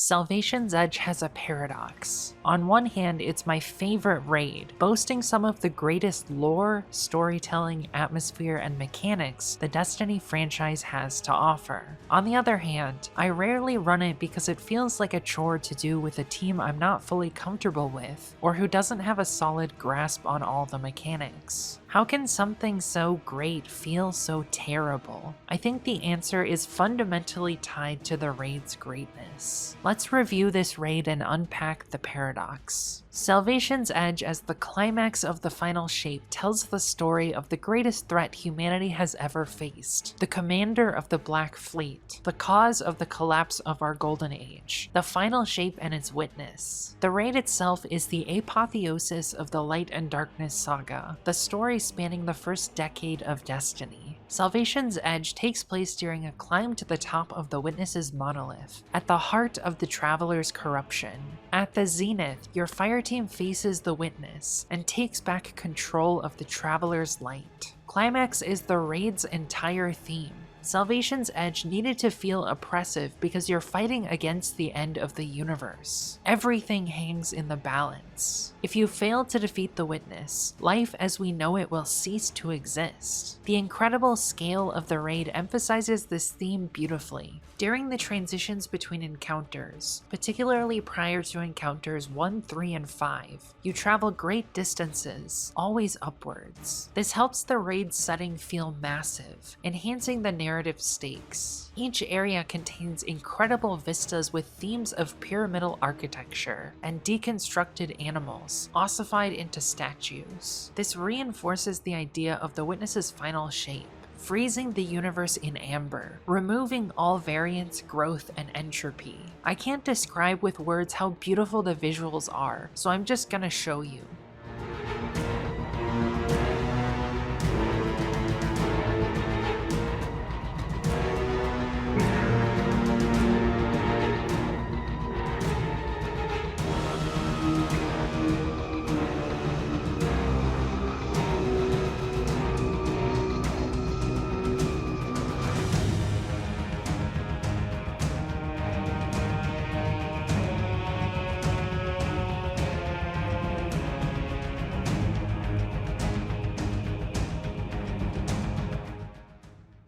Salvation's Edge has a paradox. On one hand, it's my favorite raid, boasting some of the greatest lore, storytelling, atmosphere, and mechanics the Destiny franchise has to offer. On the other hand, I rarely run it because it feels like a chore to do with a team I'm not fully comfortable with, or who doesn't have a solid grasp on all the mechanics. How can something so great feel so terrible? I think the answer is fundamentally tied to the raid's greatness. Let's review this raid and unpack the paradox. Salvation's Edge as the climax of the final shape tells the story of the greatest threat humanity has ever faced, the commander of the Black Fleet, the cause of the collapse of our Golden Age, the final shape and its witness. The raid itself is the apotheosis of the Light and Darkness saga, the story spanning the first decade of Destiny. Salvation's Edge takes place during a climb to the top of the Witness's monolith, at the heart of the Traveler's corruption. At the zenith, your fireteam faces the Witness and takes back control of the Traveler's light. Climax is the raid's entire theme. Salvation's Edge needed to feel oppressive because you're fighting against the end of the universe. Everything hangs in the balance. If you fail to defeat the Witness, life as we know it will cease to exist. The incredible scale of the raid emphasizes this theme beautifully. During the transitions between encounters, particularly prior to encounters 1, 3, and 5, you travel great distances, always upwards. This helps the raid setting feel massive, enhancing the narrative stakes. Each area contains incredible vistas with themes of pyramidal architecture and deconstructed animals, ossified into statues. This reinforces the idea of the Witness's final shape, freezing the universe in amber, removing all variance, growth, and entropy. I can't describe with words how beautiful the visuals are, so I'm just gonna show you.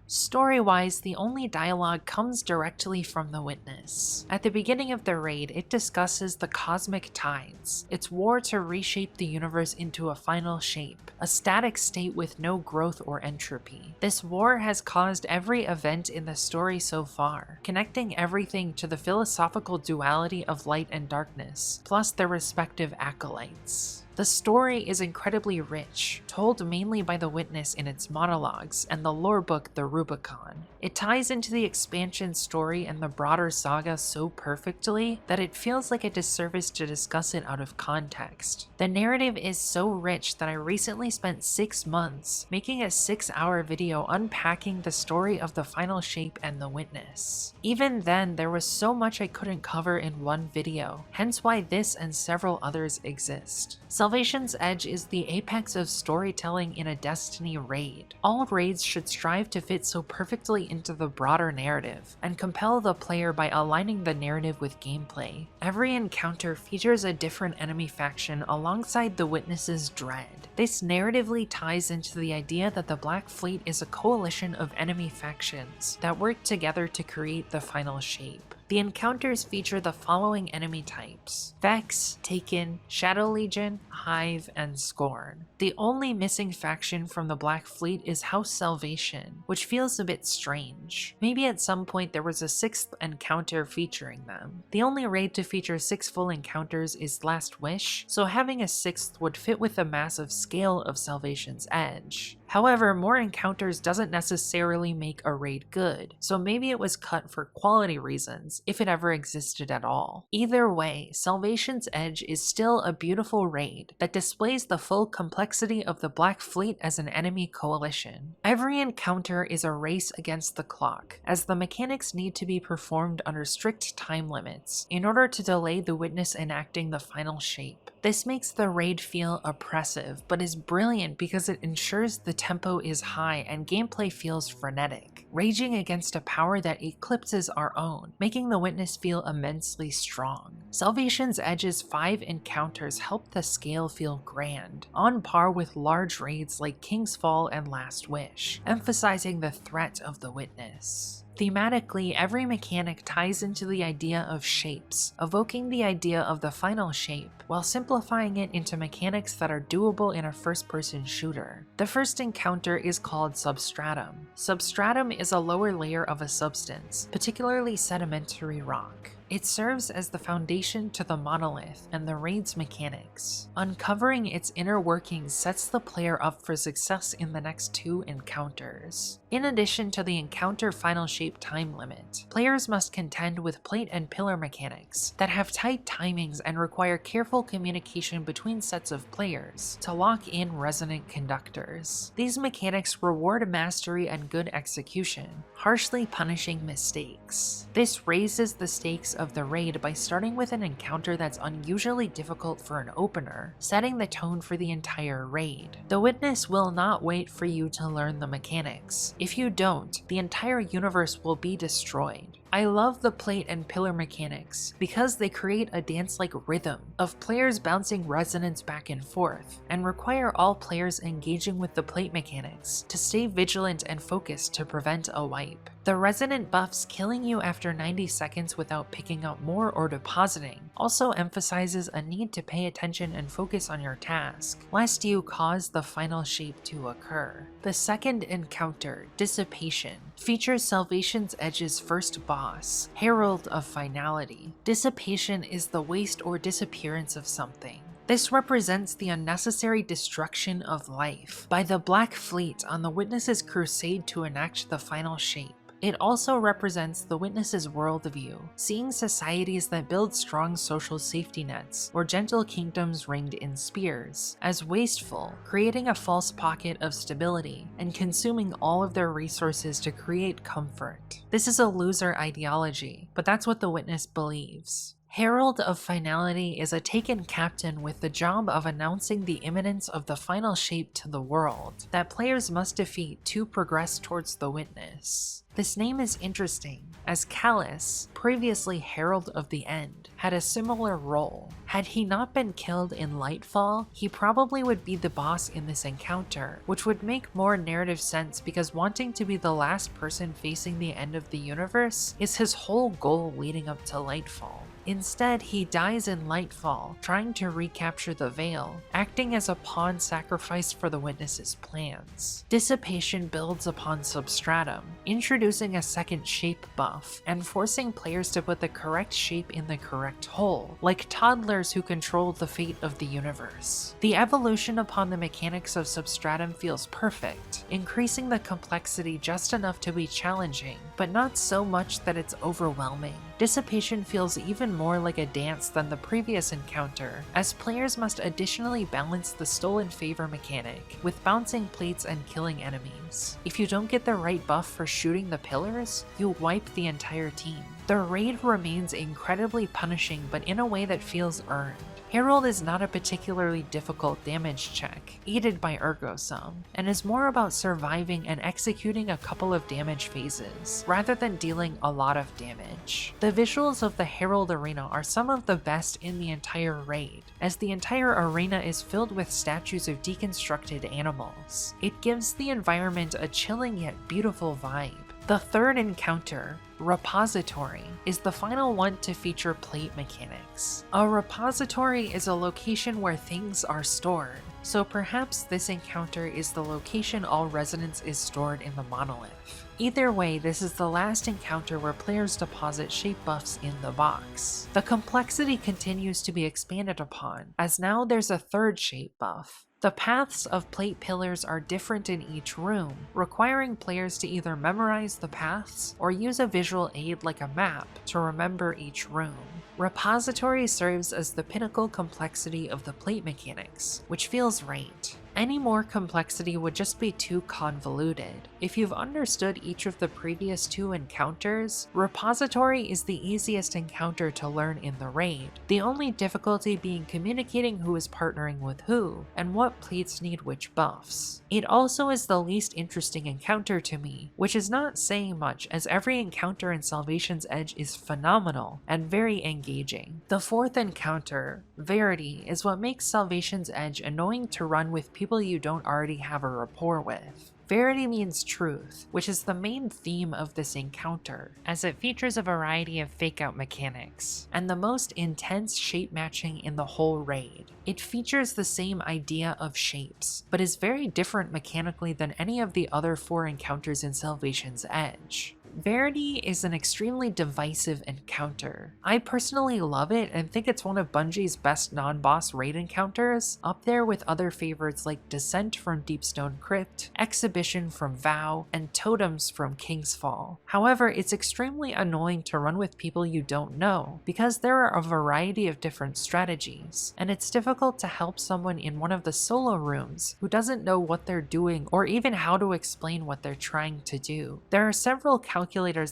Story-wise, the only dialogue comes directly from the Witness. At the beginning of the raid, it discusses the cosmic tides, its war to reshape the universe into a final shape, a static state with no growth or entropy. This war has caused every event in the story so far, connecting everything to the philosophical duality of light and darkness, plus their respective acolytes. The story is incredibly rich, told mainly by the Witness in its monologues and the lore book The Rubicon. It ties into the expansion story and the broader saga so perfectly that it feels like a disservice to discuss it out of context. The narrative is so rich that I recently spent 6 months making a 6-hour video unpacking the story of the final shape and the Witness. Even then, there was so much I couldn't cover in one video, hence why this and several others exist. Salvation's Edge is the apex of storytelling in a Destiny raid. All raids should strive to fit so perfectly into the broader narrative, and compel the player by aligning the narrative with gameplay. Every encounter features a different enemy faction alongside the Witness's dread. This narratively ties into the idea that the Black Fleet is a coalition of enemy factions that work together to create the final shape. The encounters feature the following enemy types: Vex, Taken, Shadow Legion, Hive, and Scorn. The only missing faction from the Black Fleet is House Salvation, which feels a bit strange. Maybe at some point there was a 6th encounter featuring them. The only raid to feature 6 full encounters is Last Wish, so having a 6th would fit with the massive scale of Salvation's Edge. However, more encounters doesn't necessarily make a raid good, so maybe it was cut for quality reasons, if it ever existed at all. Either way, Salvation's Edge is still a beautiful raid that displays the full complexity of the Black Fleet as an enemy coalition. Every encounter is a race against the clock, as the mechanics need to be performed under strict time limits in order to delay the Witness enacting the final shape. This makes the raid feel oppressive, but is brilliant because it ensures the tempo is high and gameplay feels frenetic, raging against a power that eclipses our own, making the witness feel immensely strong. Salvation's Edge's 5 encounters help the scale feel grand, on par with large raids like King's Fall and Last Wish, emphasizing the threat of the witness. Thematically, every mechanic ties into the idea of shapes, evoking the idea of the final shape, while simplifying it into mechanics that are doable in a first-person shooter. The first encounter is called Substratum. Substratum is a lower layer of a substance, particularly sedimentary rock. It serves as the foundation to the monolith and the raid's mechanics. Uncovering its inner workings sets the player up for success in the next 2 encounters. In addition to the encounter final shape time limit, players must contend with plate and pillar mechanics that have tight timings and require careful communication between sets of players to lock in resonant conductors. These mechanics reward mastery and good execution, harshly punishing mistakes. This raises the stakes of the raid by starting with an encounter that's unusually difficult for an opener, setting the tone for the entire raid. The witness will not wait for you to learn the mechanics. If you don't, the entire universe will be destroyed. I love the plate and pillar mechanics because they create a dance-like rhythm of players bouncing resonance back and forth, and require all players engaging with the plate mechanics to stay vigilant and focused to prevent a wipe. The resonant buffs killing you after 90 seconds without picking up more or depositing also emphasizes a need to pay attention and focus on your task, lest you cause the final shape to occur. The second encounter, Dissipation, features Salvation's Edge's first boss, Herald of Finality. Dissipation is the waste or disappearance of something. This represents the unnecessary destruction of life by the Black Fleet on the Witness's crusade to enact the final shape. It also represents the witness's worldview, seeing societies that build strong social safety nets or gentle kingdoms ringed in spears as wasteful, creating a false pocket of stability and consuming all of their resources to create comfort. This is a loser ideology, but that's what the witness believes. Herald of Finality is a taken captain with the job of announcing the imminence of the final shape to the world that players must defeat to progress towards the witness. This name is interesting, as Callus, previously Herald of the End, had a similar role. Had he not been killed in Lightfall, he probably would be the boss in this encounter, which would make more narrative sense because wanting to be the last person facing the end of the universe is his whole goal leading up to Lightfall. Instead, he dies in Lightfall, trying to recapture the Veil, acting as a pawn sacrificed for the witness's plans. Dissipation builds upon Substratum, introducing a second shape buff, and forcing players to put the correct shape in the correct hole, like toddlers who control the fate of the universe. The evolution upon the mechanics of Substratum feels perfect, increasing the complexity just enough to be challenging, but not so much that it's overwhelming. Dissipation feels even more like a dance than the previous encounter, as players must additionally balance the stolen favor mechanic with bouncing plates and killing enemies. If you don't get the right buff for shooting the pillars, you wipe the entire team. The raid remains incredibly punishing, but in a way that feels earned. Herald is not a particularly difficult damage check, aided by Ergosum, and is more about surviving and executing a couple of damage phases, rather than dealing a lot of damage. The visuals of the Herald arena are some of the best in the entire raid, as the entire arena is filled with statues of deconstructed animals. It gives the environment a chilling yet beautiful vibe. The third encounter, Repository, is the final one to feature plate mechanics. A repository is a location where things are stored, so perhaps this encounter is the location all resonance is stored in the monolith. Either way, this is the last encounter where players deposit shape buffs in the box. The complexity continues to be expanded upon, as now there's a third shape buff. The paths of plate pillars are different in each room, requiring players to either memorize the paths or use a visual aid like a map to remember each room. Repository serves as the pinnacle complexity of the plate mechanics, which feels right. Any more complexity would just be too convoluted, If you've understood each of the previous 2 encounters, Repository is the easiest encounter to learn in the raid, the only difficulty being communicating who is partnering with who, and what plates need which buffs. It also is the least interesting encounter to me, which is not saying much as every encounter in Salvation's Edge is phenomenal and very engaging. The 4th encounter, Verity, is what makes Salvation's Edge annoying to run with people you don't already have a rapport with. Verity means truth, which is the main theme of this encounter, as it features a variety of fake-out mechanics, and the most intense shape matching in the whole raid. It features the same idea of shapes, but is very different mechanically than any of the other 4 encounters in Salvation's Edge. Verity is an extremely divisive encounter. I personally love it and think it's one of Bungie's best non-boss raid encounters, up there with other favorites like Descent from Deepstone Crypt, Exhibition from Vow, and Totems from King's Fall. However, it's extremely annoying to run with people you don't know, because there are a variety of different strategies, and it's difficult to help someone in one of the solo rooms who doesn't know what they're doing or even how to explain what they're trying to do. There are several calculators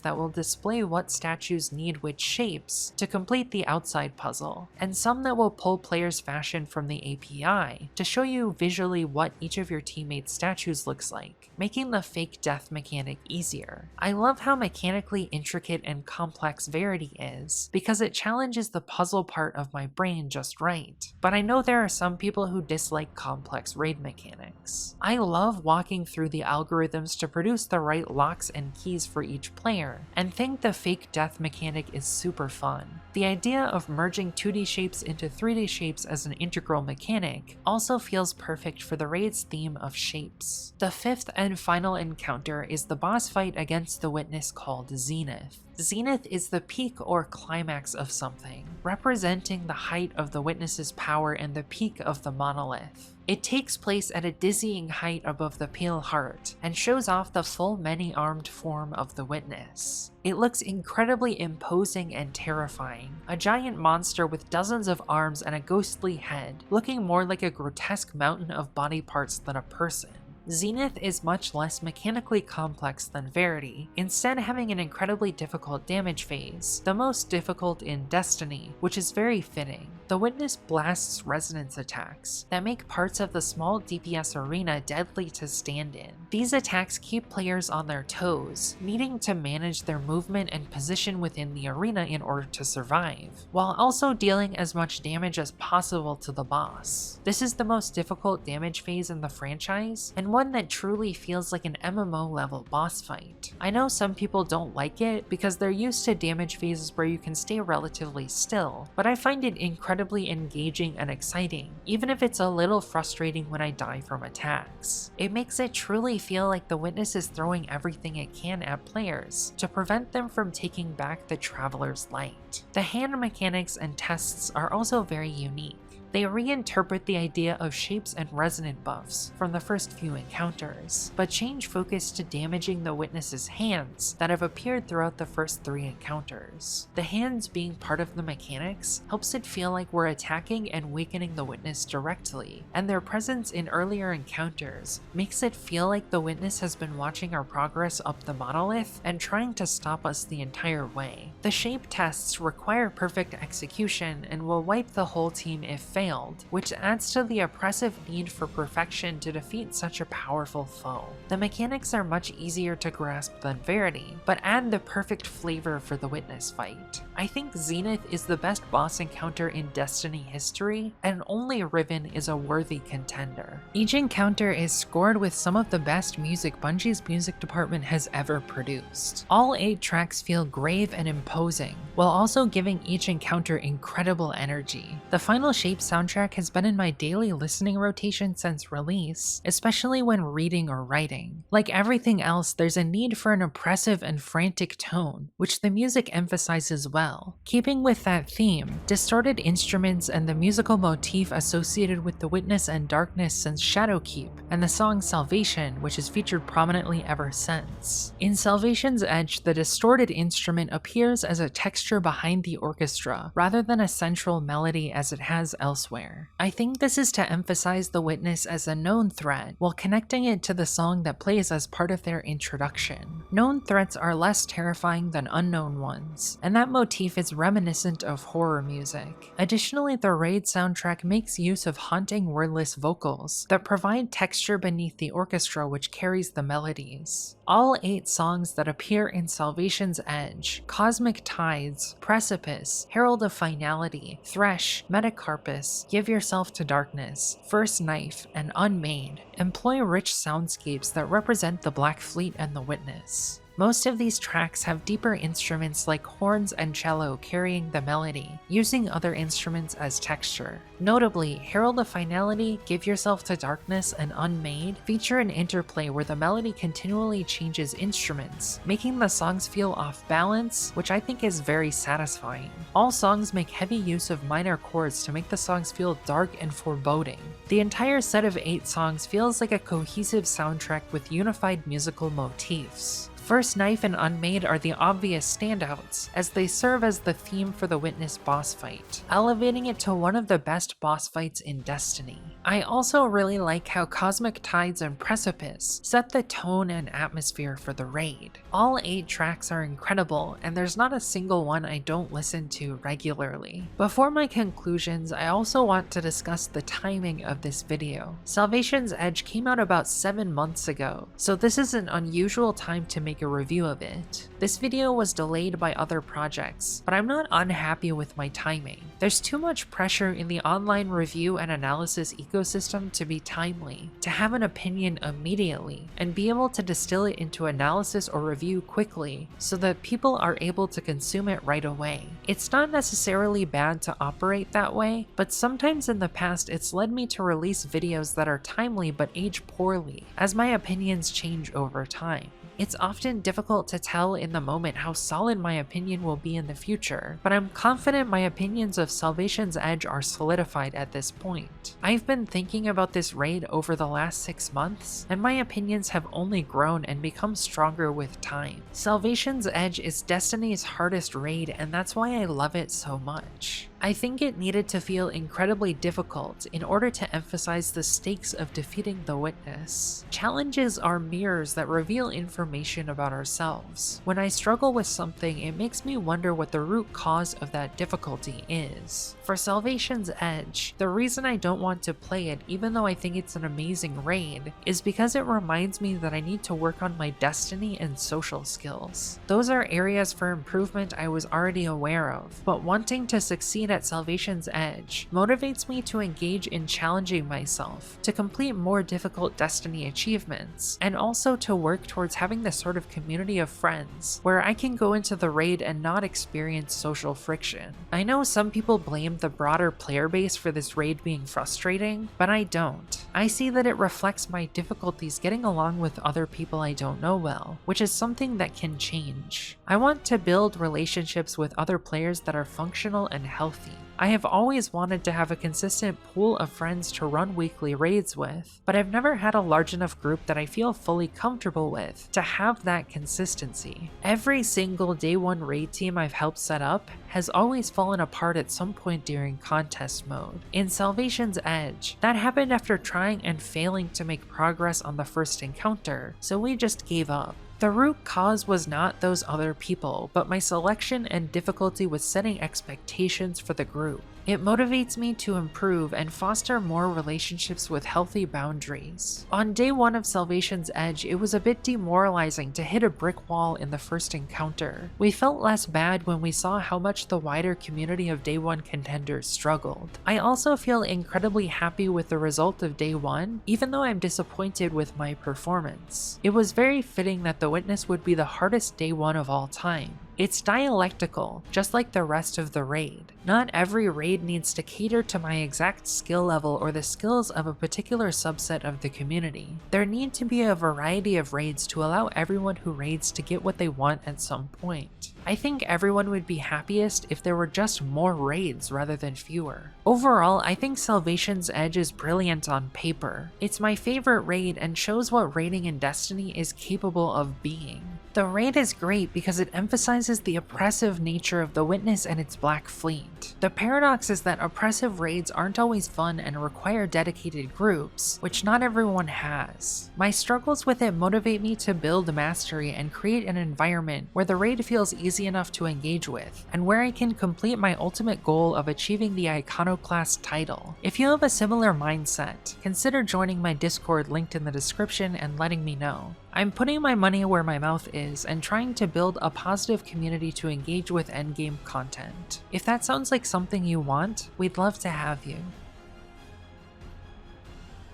that will display what statues need which shapes to complete the outside puzzle, and some that will pull players' fashion from the API to show you visually what each of your teammates' statues looks like, making the fake death mechanic easier. I love how mechanically intricate and complex Verity is, because it challenges the puzzle part of my brain just right, but I know there are some people who dislike complex raid mechanics. I love walking through the algorithms to produce the right locks and keys for each player, and think the fake death mechanic is super fun. The idea of merging 2D shapes into 3D shapes as an integral mechanic also feels perfect for the raid's theme of shapes. The 5th and final encounter is the boss fight against the witness called Zenith. Zenith is the peak or climax of something, representing the height of the witness's power and the peak of the monolith. It takes place at a dizzying height above the Pale Heart, and shows off the full many-armed form of the witness. It looks incredibly imposing and terrifying, a giant monster with dozens of arms and a ghostly head, looking more like a grotesque mountain of body parts than a person. Zenith is much less mechanically complex than Verity, instead having an incredibly difficult damage phase, the most difficult in Destiny, which is very fitting. The Witness blasts resonance attacks that make parts of the small DPS arena deadly to stand in. These attacks keep players on their toes, needing to manage their movement and position within the arena in order to survive, while also dealing as much damage as possible to the boss. This is the most difficult damage phase in the franchise, and one that truly feels like an MMO level boss fight. I know some people don't like it because they're used to damage phases where you can stay relatively still, but I find it incredibly engaging and exciting, even if it's a little frustrating when I die from attacks. It makes it truly feel like the Witness is throwing everything it can at players to prevent them from taking back the Traveler's Light. The hand mechanics and tests are also very unique. They reinterpret the idea of shapes and resonant buffs from the first few encounters, but change focus to damaging the Witness's hands that have appeared throughout the first 3 encounters. The hands being part of the mechanics helps it feel like we're attacking and weakening the Witness directly, and their presence in earlier encounters makes it feel like the Witness has been watching our progress up the monolith and trying to stop us the entire way. The shape tests require perfect execution and will wipe the whole team if failed, which adds to the oppressive need for perfection to defeat such a powerful foe. The mechanics are much easier to grasp than Verity, but add the perfect flavor for the Witness fight. I think Zenith is the best boss encounter in Destiny history, and only Riven is a worthy contender. Each encounter is scored with some of the best music Bungie's music department has ever produced. All 8 tracks feel grave and imposing, while also giving each encounter incredible energy. The Final Shape soundtrack has been in my daily listening rotation since release, especially when reading or writing. Like everything else, there's a need for an oppressive and frantic tone, which the music emphasizes well. well. Keeping with that theme, distorted instruments and the musical motif associated with the witness and darkness since Shadowkeep, and the song Salvation, which has featured prominently ever since. In Salvation's Edge, the distorted instrument appears as a texture behind the orchestra, rather than a central melody as it has elsewhere. I think this is to emphasize the witness as a known threat, while connecting it to the song that plays as part of their introduction. Known threats are less terrifying than unknown ones, and that motif is reminiscent of horror music. Additionally, the raid soundtrack makes use of haunting wordless vocals that provide texture beneath the orchestra which carries the melodies. All 8 songs that appear in Salvation's Edge, Cosmic Tides, Precipice, Herald of Finality, Thresh, Metacarpus, Give Yourself to Darkness, First Knife, and Unmade, employ rich soundscapes that represent the Black Fleet and the Witness. Most of these tracks have deeper instruments like horns and cello carrying the melody, using other instruments as texture. Notably, Herald of Finality, Give Yourself to Darkness, and Unmade feature an interplay where the melody continually changes instruments, making the songs feel off balance, which I think is very satisfying. All songs make heavy use of minor chords to make the songs feel dark and foreboding. The entire set of 8 songs feels like a cohesive soundtrack with unified musical motifs. First Knife and Unmade are the obvious standouts, as they serve as the theme for the Witness boss fight, elevating it to one of the best boss fights in Destiny. I also really like how Cosmic Tides and Precipice set the tone and atmosphere for the raid. All 8 tracks are incredible, and there's not a single one I don't listen to regularly. Before my conclusions, I also want to discuss the timing of this video. Salvation's Edge came out about 7 months ago, so this is an unusual time to make a review of it. This video was delayed by other projects, but I'm not unhappy with my timing. There's too much pressure in the online review and analysis ecosystem to be timely, to have an opinion immediately, and be able to distill it into analysis or review quickly so that people are able to consume it right away. It's not necessarily bad to operate that way, but sometimes in the past it's led me to release videos that are timely but age poorly, as my opinions change over time. It's often difficult to tell in the moment how solid my opinion will be in the future, but I'm confident my opinions of Salvation's Edge are solidified at this point. I've been thinking about this raid over the last 6 months, and my opinions have only grown and become stronger with time. Salvation's Edge is Destiny's hardest raid, and that's why I love it so much. I think it needed to feel incredibly difficult in order to emphasize the stakes of defeating the Witness. Challenges are mirrors that reveal information about ourselves. When I struggle with something, it makes me wonder what the root cause of that difficulty is. For Salvation's Edge, the reason I don't want to play it, even though I think it's an amazing raid, is because it reminds me that I need to work on my Destiny and social skills. Those are areas for improvement I was already aware of, but wanting to succeed at Salvation's Edge motivates me to engage in challenging myself, to complete more difficult Destiny achievements, and also to work towards having the sort of community of friends where I can go into the raid and not experience social friction. I know some people blame the broader player base for this raid being frustrating, but I don't. I see that it reflects my difficulties getting along with other people I don't know well, which is something that can change. I want to build relationships with other players that are functional and healthy. I have always wanted to have a consistent pool of friends to run weekly raids with, but I've never had a large enough group that I feel fully comfortable with to have that consistency. Every single day 1 raid team I've helped set up has always fallen apart at some point during contest mode. In Salvation's Edge, that happened after trying and failing to make progress on the first encounter, so we just gave up. The root cause was not those other people, but my selection and difficulty with setting expectations for the group. It motivates me to improve and foster more relationships with healthy boundaries. On day 1 of Salvation's Edge, it was a bit demoralizing to hit a brick wall in the first encounter. We felt less bad when we saw how much the wider community of day 1 contenders struggled. I also feel incredibly happy with the result of day 1, even though I'm disappointed with my performance. It was very fitting that the Witness would be the hardest day 1 of all time. It's dialectical, just like the rest of the raid. Not every raid needs to cater to my exact skill level or the skills of a particular subset of the community. There need to be a variety of raids to allow everyone who raids to get what they want at some point. I think everyone would be happiest if there were just more raids rather than fewer. Overall, I think Salvation's Edge is brilliant on paper. It's my favorite raid and shows what raiding in Destiny is capable of being. The raid is great because it emphasizes the oppressive nature of the Witness and its Black Fleet. The paradox is that oppressive raids aren't always fun and require dedicated groups, which not everyone has. My struggles with it motivate me to build mastery and create an environment where the raid feels easy enough to engage with, and where I can complete my ultimate goal of achieving the Iconoclast title. If you have a similar mindset, consider joining my Discord linked in the description and letting me know. I'm putting my money where my mouth is and trying to build a positive community to engage with endgame content. If that sounds like something you want, we'd love to have you.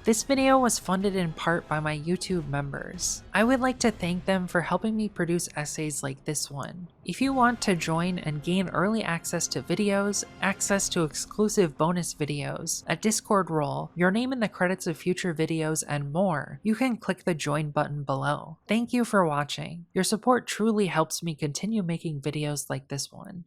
This video was funded in part by my YouTube members. I would like to thank them for helping me produce essays like this one. If you want to join and gain early access to videos, access to exclusive bonus videos, a Discord role, your name in the credits of future videos, and more, you can click the join button below. Thank you for watching. Your support truly helps me continue making videos like this one.